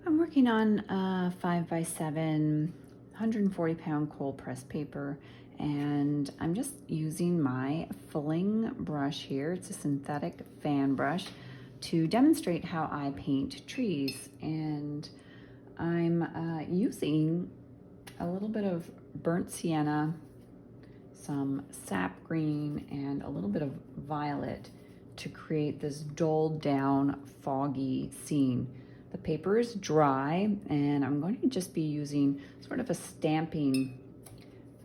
I'm working on a 5x7 140-pound cold press paper, and I'm just using my filling brush here. It's a synthetic fan brush to demonstrate how I paint trees. And I'm using a little bit of burnt sienna, some sap green, and a little bit of violet to create this dulled down, foggy scene. The paper is dry, and I'm going to just be using sort of a stamping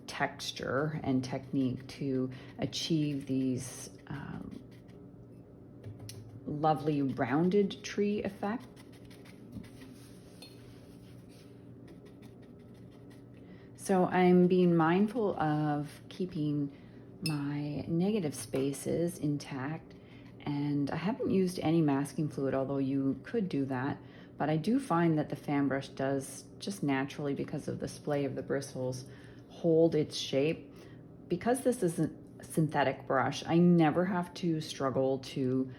texture and technique to achieve these lovely rounded tree effect. So I'm being mindful of keeping my negative spaces intact, and I haven't used any masking fluid, although you could do that. But I do find that the fan brush does, just naturally because of the splay of the bristles, hold its shape. Because this is a synthetic brush, I never have to struggle to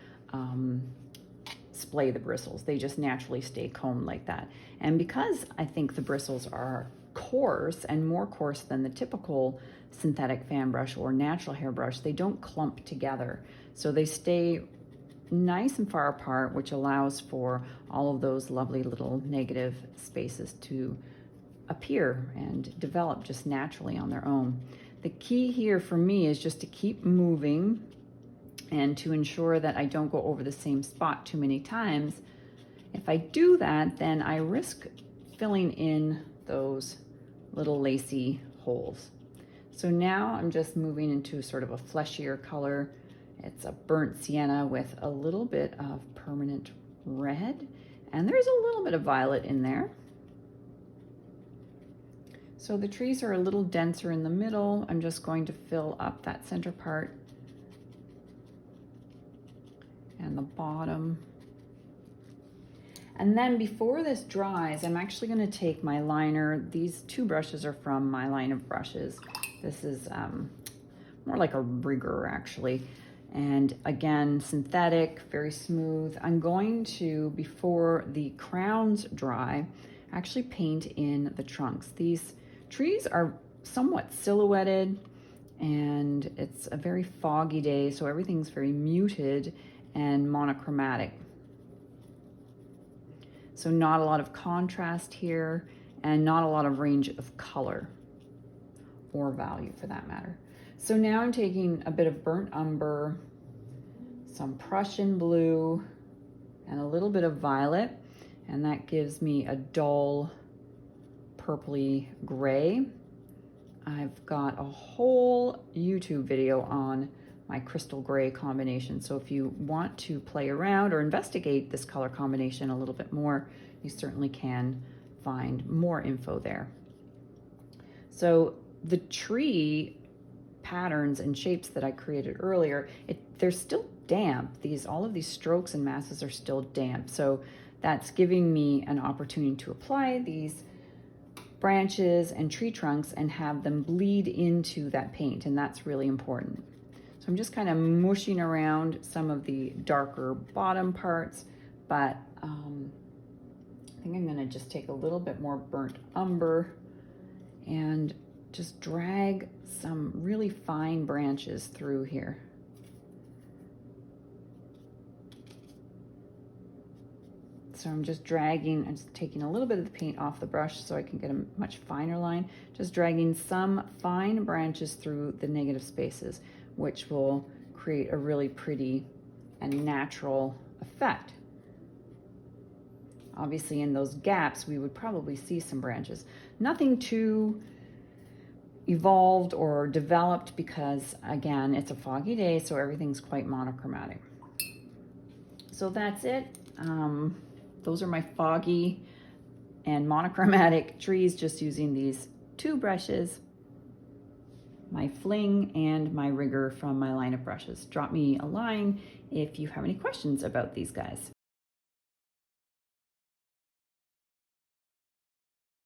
splay the bristles. They just naturally stay combed like that. And because I think the bristles are coarse and more coarse than the typical synthetic fan brush or natural hairbrush, they don't clump together. So they stay nice and far apart, which allows for all of those lovely little negative spaces to appear and develop just naturally on their own. The key here for me is just to keep moving and to ensure that I don't go over the same spot too many times. If I do that, then I risk filling in those little lacy holes. So now I'm just moving into sort of a fleshier color. It's a burnt sienna with a little bit of permanent red, and there's a little bit of violet in there. So the trees are a little denser in the middle. I'm just going to fill up that center part and the bottom. And then before this dries, I'm actually going to take my liner. These two brushes are from my line of brushes. This is more like a rigger actually. And again, synthetic, very smooth. I'm going to, before the crowns dry, actually paint in the trunks. These trees are somewhat silhouetted, and it's a very foggy day, so everything's very muted and monochromatic. So not a lot of contrast here, and not a lot of range of color or value for that matter. So now I'm taking a bit of burnt umber, some Prussian blue, and a little bit of violet, and that gives me a dull purpley gray. I've got a whole YouTube video on my crystal gray combination, so if you want to play around or investigate this color combination a little bit more, you certainly can find more info there. So the tree patterns and shapes that I created earlier, they're still damp. All of these strokes and masses are still damp, so that's giving me an opportunity to apply these branches and tree trunks and have them bleed into that paint, and that's really important. So I'm just kind of mushing around some of the darker bottom parts, but I think I'm going to just take a little bit more burnt umber and just drag some really fine branches through here. So I'm just dragging, I'm just taking a little bit of the paint off the brush so I can get a much finer line. Just dragging some fine branches through the negative spaces, which will create a really pretty and natural effect. Obviously in those gaps, we would probably see some branches. Nothing too evolved or developed because, again, it's a foggy day, so everything's quite monochromatic. So that's it. Those are my foggy and monochromatic trees, just using these two brushes, my fling and my rigger from my line of brushes. Drop me a line if you have any questions about these guys.